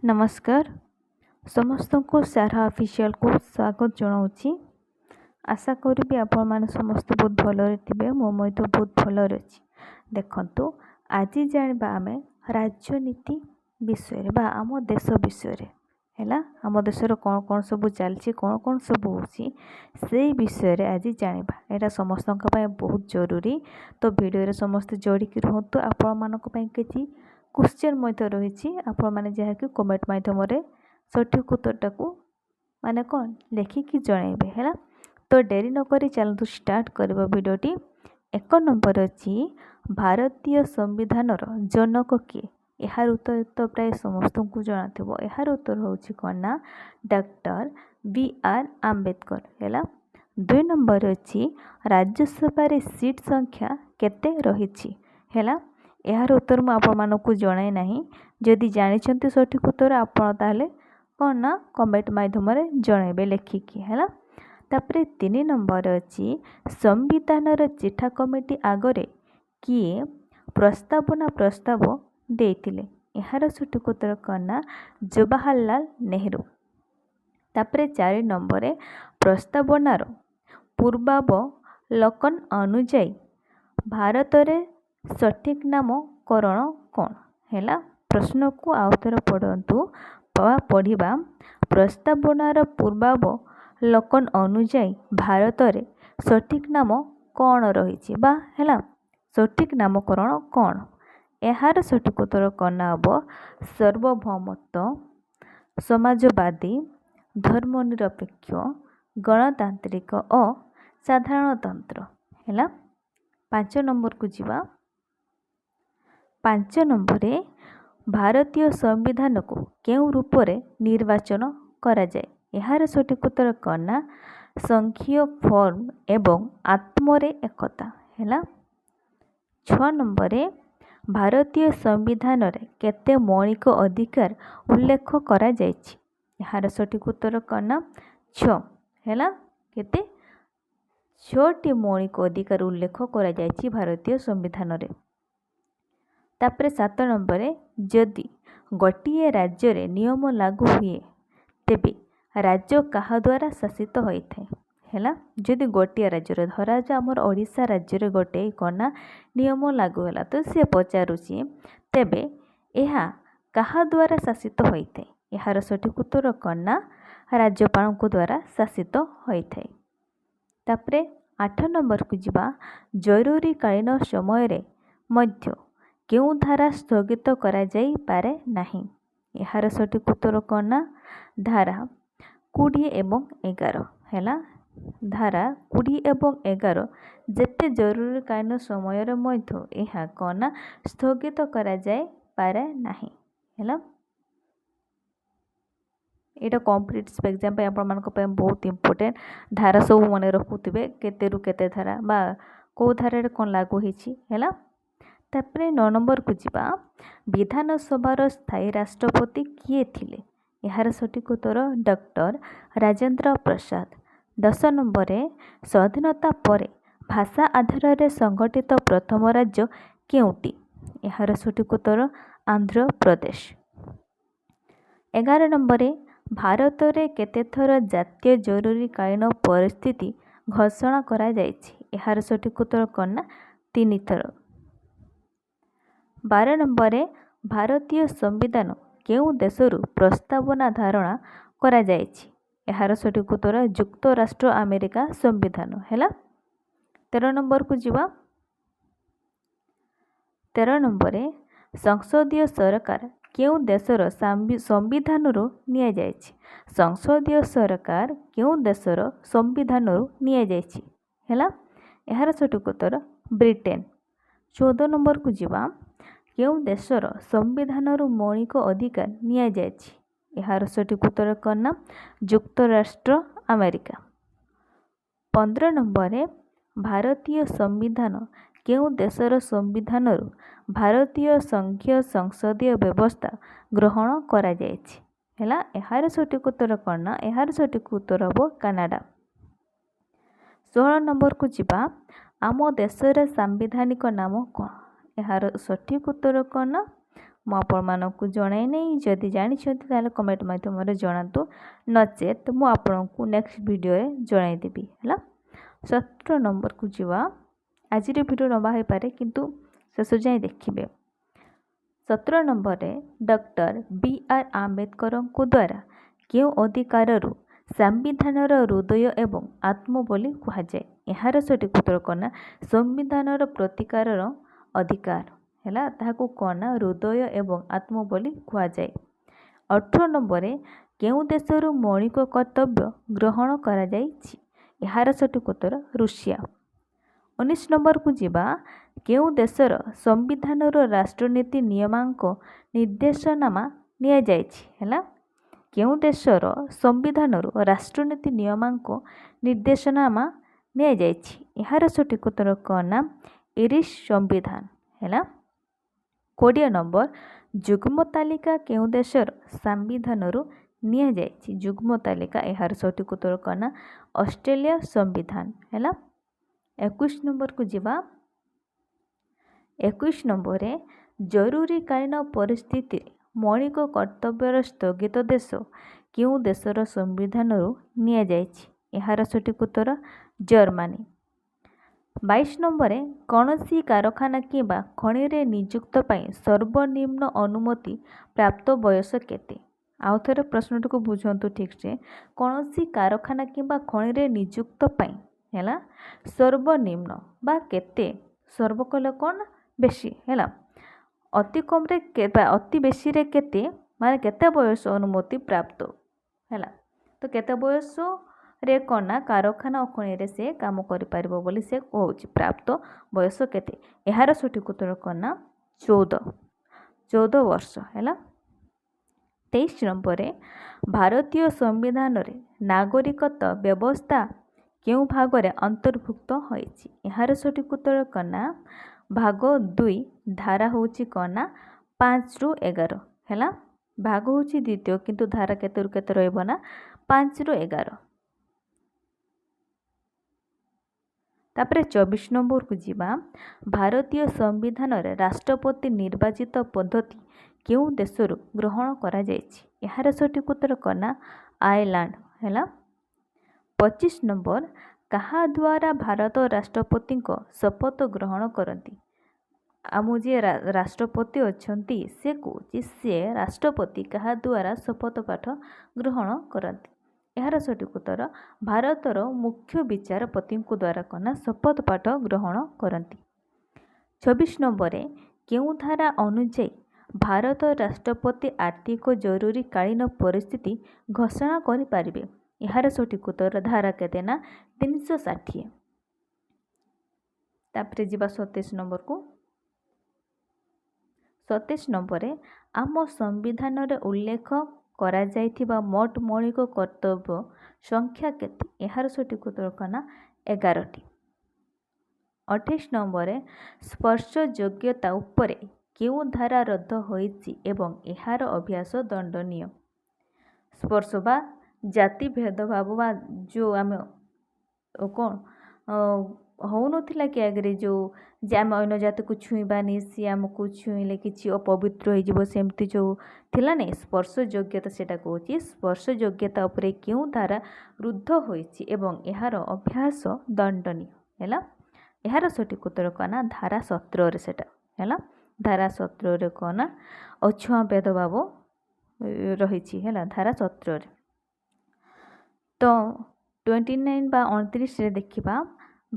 नमस्कार समस्त को सारा ऑफिशियल को स्वागत जनाऊँगी। आशा करी आपण मैंने समस्त बहुत भलरे थे मो बहुत भलरे अच्छी। देखंतु आज जानिबा आमे राजनीति विषय बा आम देश विषय है आम देशर कौन कौन सब चलती कौन कौन सब होची से विषय आज जानिबा। एटा समस्त बहुत जरूरी तो वीडियो समस्त जोड़िकी रुहतु। आपण मानक पई किछि क्वेश्चन रही आपण मैंने जहाँकि कमेंट माध्यम सठिक उत्तरटा को माने कौन लिखिकी जनइबे है। तो डेरी नक चलतु स्टार्ट करबा वीडियोटी। एक नंबर अच्छी भारतीय संविधान जनक किए यार उत्तर तो प्राय समस्त को जना थो। यार उत्तर हूँ कौन ना डॉक्टर बी.आर. आम्बेडकर है। 2 नंबर अच्छी राज्यसभा सीट संख्या केते रही है। यार उत्तर मुझे जनाई ना जदि जानते सठिक उत्तर आपण ताहले कौन ना कमेंट माध्यम जनइबे लिखिकी है। तापर 3 नंबर अच्छी संविधान चिठा कमिटी आगरे किए प्रस्ताव देइतिले यार सठिक उत्तर कौन ना जवाहरलाल नेहरू। तापर 4 नंबर प्रस्तावनार पूर्वावलोकन अनुजाई भारत रे सठिक नामकरण कौन है। प्रश्न को आउथर पढ़तु पढ़ा प्रस्तावनार पूर्वावलोकन अनुजाई भारत रे सठिक नाम कौन रही है सठिक नामकरण कौन। यार सठिक उत्तर कौन हम सार्वभौमत्व समाजवादी धर्मनिरपेक्ष गणतांत्रिक और साधारणतंत्र है। 5 नंबर को जीवा। 5 नंबर भारतीय संविधान को केउ रूप में निर्वाचन करा जाए यार सठिक उत्तर कौन ना संघीय फॉर्म एवं आत्मरे एकता है। 6 नंबर भारतीय संविधान रे केते मौलिक अधिकार उल्लेख करा जायछि यार सठिक उत्तर कौन ना 6 है। केते 6टी मौलिक अधिकार उल्लेख करा जायछि भारतीय संविधान रे। तापर 7 नंबर जदि गोटे राज्य रे नियम लागू हुए तेबे राज्य कहा द्वारा शासित होता है। जदि गोटे राज्य धरा जो आमर ओडिशा राज्य रे गोटे कौन नियम लागू है तो सी पचारुची तेबे यह कहा द्वारा शासित होता है यार सठिक उत्तर कौन ना राज्यपाल को द्वारा शासित होता है। तापर 8 नंबर को जीवा जरूरी कालीन समय रे मध्य केउ धारा स्थगित करा जाई पारे नाही यार सठिक उत्तर कौन ना धारा 20 एवं 11 है। धारा 20 एवं 11 जेते जरूरी कालीन समय रे मध्य यह कौन ना स्थगित करा जाए पारे नाही है। यहाँ कॉम्पिटिटिव एग्जाम आप बहुत इंपोर्टेंट धारा सब मन रखुवे केते रु केते धारा बा कौ धारा कौन लागू होती है। तापर 9 नंबर को जीवा विधानसभार स्थायी राष्ट्रपति किए थिले यार सठिक उत्तर डॉक्टर राजेंद्र प्रसाद। 10 नंबर स्वाधीनता पर भाषा आधार में संगठित प्रथम राज्य केउटी यार सठिक उत्तर आंध्र प्रदेश। 11 नंबर भारत रे केते थर जातीय जरूरी कालीन परिस्थिति घोषणा करा जायछि यार सठिक उत्तर कौन ना 3 थर। 12 नंबर भारतीय संविधान केउ देशरु प्रस्तावना धारणा करा जायछि यार सठिक उत्तर युक्त राष्ट्र अमेरिका संविधान है। 13 नंबर को जीवा। 13 नंबर संसदीय सरकार केउ देशर संविधान निया जायछि संसदीय सरकार केउ देशर संविधान निया जायछि है यार सठिक उत्तर ब्रिटेन। 14 नंबर को जीवा केउ देशर संविधान मौलिक अधिकार निया जायछि यार सठिक उत्तर कौन ना युक्त राष्ट्र अमेरिका। 15 नंबर भारतीय संविधान केउ देशर संविधान भारतीय संघीय संसदीय व्यवस्था ग्रहण करा जायछि है यार सठिक उत्तर कौन ना यार सठिक उत्तर हम कनाडा। 16 नंबर को जीवा आम देशर सांविधानिक नाम कौन यार सठिक उत्तर कौन ना ମୁଁ ଆପଣମାନଙ୍କୁ ଜଣାଇ ନାହିଁ। ଯଦି ଜାଣିଛନ୍ତି ତାହେଲେ କମେଣ୍ଟ ମାଧ୍ୟମରେ ଜଣାନ୍ତୁ, ନଚେତ୍ ମୁଁ ଆପଣଙ୍କୁ ନେକ୍ସଟ ଭିଡ଼ିଓରେ ଜଣାଇଦେବି ହେଲା। 17 ନମ୍ବରକୁ ଯିବା। ଆଜିର ଭିଡ଼ିଓ ଲମ୍ବା ହୋଇପାରେ କିନ୍ତୁ ଶେଷ ଯାଏଁ ଦେଖିବେ। 17 ନମ୍ବରରେ ଡକ୍ଟର B.R. ଆମ୍ବେଦକରଙ୍କ ଦ୍ୱାରା କେଉଁ ଅଧିକାରରୁ ସମ୍ବିଧାନର ହୃଦୟ ଏବଂ ଆତ୍ମ ବୋଲି କୁହାଯାଏ? ଏହାର ସଠିକ ଉତ୍ତର କ'ଣ ନା ସମ୍ବିଧାନର ପ୍ରତିକାରର ଅଧିକାର ହେଲା, ତାହାକୁ କ'ଣ ନା ହୃଦୟ ଏବଂ ଆତ୍ମ ବୋଲି କୁହାଯାଏ। 18 ନମ୍ବରରେ କେଉଁ ଦେଶରୁ ମୌଳିକ କର୍ତ୍ତବ୍ୟ ଗ୍ରହଣ କରାଯାଇଛି? ଏହାର ସଠିକ ଉତ୍ତର ରୁଷିଆ। 19 ନମ୍ବରକୁ ଯିବା। କେଉଁ ଦେଶର ସମ୍ବିଧାନରୁ ରାଷ୍ଟ୍ରନୀତି ନିୟମାଙ୍କ ନିର୍ଦ୍ଦେଶନାମା ନିଆଯାଇଛି? ହେଲା, କେଉଁ ଦେଶର ସମ୍ବିଧାନରୁ ରାଷ୍ଟ୍ରନୀତି ନିୟମାଙ୍କ ନିର୍ଦ୍ଦେଶନାମା ନିଆଯାଇଛି? ଏହାର ସଠିକ ଉତ୍ତର କ'ଣ ନା ଇରିଶ ସମ୍ବିଧାନ ହେଲା। 20 ନମ୍ବର ଯୁଗ୍ମ ତାଲିକା କେଉଁ ଦେଶର ସମ୍ବିଧାନରୁ ନିଆଯାଇଛି? ଯୁଗ୍ମ ତାଲିକା, ଏହାର ସଠିକ ଉତ୍ତର କ'ଣ ନା ଅଷ୍ଟ୍ରେଲିଆ ସମ୍ବିଧାନ ହେଲା। 21 ନମ୍ବରକୁ ଯିବା। 21 ନମ୍ବରରେ ଜରୁରୀକାଳୀନ ପରିସ୍ଥିତିରେ ମୌଳିକ କର୍ତ୍ତବ୍ୟର ସ୍ଥଗିତାଦେଶ କେଉଁ ଦେଶର ସମ୍ବିଧାନରୁ ନିଆଯାଇଛି? ଏହାର ସଠିକ ଉତ୍ତର ଜର୍ମାନୀ। 22 ନମ୍ବରରେ କୌଣସି କାରଖାନା କିମ୍ବା ଖଣିରେ ନିଯୁକ୍ତ ପାଇଁ ସର୍ବନିମ୍ନ ଅନୁମତି ପ୍ରାପ୍ତ ବୟସ କେତେ? ଆଉ ଥରେ ପ୍ରଶ୍ନଟିକୁ ବୁଝନ୍ତୁ ଠିକସେ। କୌଣସି କାରଖାନା କିମ୍ବା ଖଣିରେ ନିଯୁକ୍ତ ପାଇଁ ହେଲା ସର୍ବନିମ୍ନ ବା କେତେ, ସର୍ବ କଲେ କ'ଣ ବେଶୀ ହେଲା, ଅତି କମରେ ଅତି ବେଶୀରେ କେତେ, ମାନେ କେତେ ବୟସ ଅନୁମତି ପ୍ରାପ୍ତ ହେଲା। ତ କେତେ ବୟସରେ କ'ଣ ନା କାରଖାନା ଓ ଖଣିରେ ସେ କାମ କରିପାରିବ ବୋଲି ସେ କହୁଛି, ପ୍ରାପ୍ତ ବୟସ କେତେ? ଏହାର ସଠିକ ଉତ୍ତର କ'ଣ ନା 14 ବର୍ଷ ହେଲା। 23 ନମ୍ବରରେ ଭାରତୀୟ ସମ୍ବିଧାନରେ ନାଗରିକତ୍ୱ ବ୍ୟବସ୍ଥା କେଉଁ ଭାଗରେ ଅନ୍ତର୍ଭୁକ୍ତ ହୋଇଛି? ଏହାର ସଠିକ ଉତ୍ତର କ'ଣ ନା ଭାଗ 2, ଧାରା ହେଉଛି କ'ଣ ନା 5ରୁ 11 ହେଲା। ଭାଗ ହେଉଛି ଦ୍ୱିତୀୟ କିନ୍ତୁ ଧାରା କେତେରୁ କେତେ ରହିବ ନା 5ରୁ 11। ତାପରେ 24 ନମ୍ବରକୁ ଯିବା। ଭାରତୀୟ ସମ୍ବିଧାନରେ ରାଷ୍ଟ୍ରପତି ନିର୍ବାଚିତ ପଦ୍ଧତି କେଉଁ ଦେଶରୁ ଗ୍ରହଣ କରାଯାଇଛି? ଏହାର ସଠିକ ଉତ୍ତର କ'ଣ ନା ଆୟର୍ଲାଣ୍ଡ ହେଲା। 25 ନମ୍ବର କାହା ଦ୍ୱାରା ଭାରତ ରାଷ୍ଟ୍ରପତିଙ୍କ ଶପଥ ଗ୍ରହଣ କରନ୍ତି? ଆମ ଯିଏ ରାଷ୍ଟ୍ରପତି ଅଛନ୍ତି ସେ କହୁଛି ସେ ରାଷ୍ଟ୍ରପତି କାହା ଦ୍ୱାରା ଶପଥ ପାଠ ଗ୍ରହଣ କରନ୍ତି? ଏହାର ସଠିକ ଉତ୍ତର ଭାରତର ମୁଖ୍ୟ ବିଚାରପତିଙ୍କ ଦ୍ୱାରା କ'ଣ ନା ଶପଥ ପାଠ ଗ୍ରହଣ କରନ୍ତି। 26 ନମ୍ବରରେ କେଉଁ ଧାରା ଅନୁଯାୟୀ ଭାରତ ରାଷ୍ଟ୍ରପତି ଆର୍ଥିକ ଜରୁରୀକାଳୀନ ପରିସ୍ଥିତି ଘୋଷଣା କରିପାରିବେ? ଏହାର ସଠିକ ଉତ୍ତର ଧାରା କେତେ ନା 360। ତାପରେ ଯିବା 27 ନମ୍ବରକୁ। 27 ନମ୍ବରରେ ଆମ ସମ୍ବିଧାନରେ ଉଲ୍ଲେଖ କରାଯାଇଥିବା ମୋଟ ମୌଳିକ କର୍ତ୍ତବ୍ୟ ସଂଖ୍ୟା କେତେ? ଏହାର ସଠିକ ଉତ୍ତର କ'ଣ ନା 11ଟି। 28 ନମ୍ବରରେ ସ୍ପର୍ଶ ଯୋଗ୍ୟତା ଉପରେ କେଉଁ ଧାରା ରଦ୍ଦ ହୋଇଛି ଏବଂ ଏହାର ଅଭ୍ୟାସ ଦଣ୍ଡନୀୟ? ସ୍ପର୍ଶ ବା ଜାତି ଭେଦଭାବ ବା ଯେଉଁ ଆମେ କ'ଣ ହେଉନଥିଲା କି ଆଗରେ ଯେଉଁ ଯେ ଆମେ ଅନ୍ୟ ଜାତିକୁ ଛୁଇଁବାନି, ସିଏ ଆମକୁ ଛୁଇଁଲେ କିଛି ଅପବିତ୍ର ହୋଇଯିବ, ସେମିତି ଯେଉଁ ଥିଲା ନାହିଁ ସ୍ପର୍ଶ ଯୋଗ୍ୟତା, ସେଇଟା କହୁଛି ସ୍ପର୍ଶ ଯୋଗ୍ୟତା ଉପରେ କେଉଁ ଧାରା ରୁଦ୍ଧ ହୋଇଛି ଏବଂ ଏହାର ଅଭ୍ୟାସ ଦଣ୍ଡନୀୟ ହେଲା। ଏହାର ସଠିକ ଉତ୍ତର କ'ଣ ନା ଧାରା 17ରେ ସେଟା ହେଲା। ଧାରା 17ରେ କ'ଣ ନା ଅଛୁଆଁ ଭେଦଭାବ ରହିଛି ହେଲା ଧାରା 17ରେ। ତ 29 ବା 29ରେ ଦେଖିବା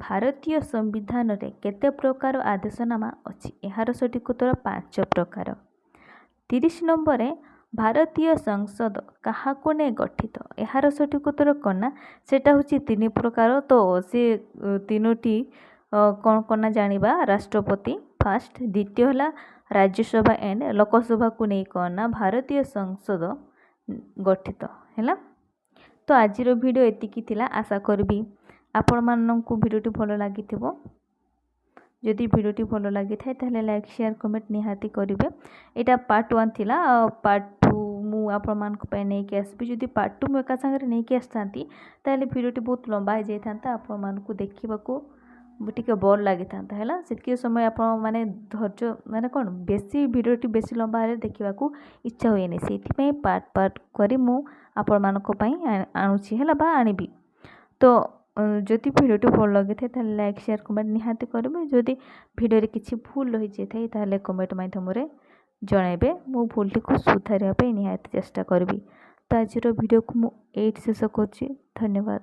ଭାରତୀୟ ସମ୍ବିଧାନରେ କେତେ ପ୍ରକାର ଆଦେଶନାମା ଅଛି? ଏହାର ସଠିକ ଉତ୍ତର 5 ପ୍ରକାର। 30 ନମ୍ବରରେ ଭାରତୀୟ ସଂସଦ କାହାକୁ ନେଇ ଗଠିତ? ଏହାର ସଠିକ ଉତ୍ତର କ'ଣ ନା ସେଇଟା ହେଉଛି 3 ପ୍ରକାର। ତ ସେ 3ଟି କ'ଣ କ'ଣ ନା ଜାଣିବା। ରାଷ୍ଟ୍ରପତି ଫାଷ୍ଟ, ଦ୍ୱିତୀୟ ହେଲା ରାଜ୍ୟସଭା ଏଣ୍ଡ ଲୋକସଭାକୁ ନେଇ କ'ଣ ନା ଭାରତୀୟ ସଂସଦ ଗଠିତ ହେଲା। ତ ଆଜିର ଭିଡ଼ିଓ ଏତିକି ଥିଲା। ଆଶା କରିବି ଆପଣମାନଙ୍କୁ ଭିଡ଼ିଓଟି ଭଲ ଲାଗିଥିବ। ଯଦି ଭିଡ଼ିଓଟି ଭଲ ଲାଗିଥାଏ ତାହେଲେ ଲାଇକ୍ ସେୟାର କମେଣ୍ଟ ନିହାତି କରିବେ। ଏଇଟା ପାର୍ଟ 1 ଥିଲା। ପାର୍ଟ 2 ମୁଁ ଆପଣମାନଙ୍କ ପାଇଁ ନେଇକି ଆସିବି। ଯଦି ପାର୍ଟ 2 ମୁଁ ଏକା ସାଙ୍ଗରେ ନେଇକି ଆସିଥାନ୍ତି ତାହେଲେ ଭିଡ଼ିଓଟି ବହୁତ ଲମ୍ବା ହୋଇଯାଇଥାନ୍ତା, ଆପଣମାନଙ୍କୁ ଦେଖିବାକୁ ଟିକେ ବୋର୍ ଲାଗିଥାନ୍ତା ହେଲା। ସେତିକି ସମୟ ଆପଣ ମାନେ ଧୈର୍ଯ୍ୟ ମାନେ କ'ଣ ବେଶୀ ଭିଡ଼ିଓଟି ବେଶୀ ଲମ୍ବା ହେଲେ ଦେଖିବାକୁ ଇଚ୍ଛା ହୁଏନି। ସେଇଥିପାଇଁ ପାର୍ଟ ପାର୍ଟ କରି ମୁଁ ଆପଣମାନଙ୍କ ପାଇଁ ଆଣୁଛି ହେଲା ବା ଆଣିବି। ତ ଯଦି ଭିଡ଼ିଓଟି ଭଲ ଲାଗିଥାଏ ତାହେଲେ ଲାଇକ୍ ସେୟାର କମେଣ୍ଟ ନିହାତି କରିବେ। ଯଦି ଭିଡ଼ିଓରେ କିଛି ଭୁଲ ରହିଯାଇଥାଏ ତାହେଲେ କମେଣ୍ଟ ମାଧ୍ୟମରେ ଜଣାଇବେ। ମୁଁ ଭୁଲଟିକୁ ସୁଧାରିବା ପାଇଁ ନିହାତି ଚେଷ୍ଟା କରିବି। ତ ଆଜିର ଭିଡ଼ିଓକୁ ମୁଁ ଏଇଠି ଶେଷ କରୁଛି। ଧନ୍ୟବାଦ।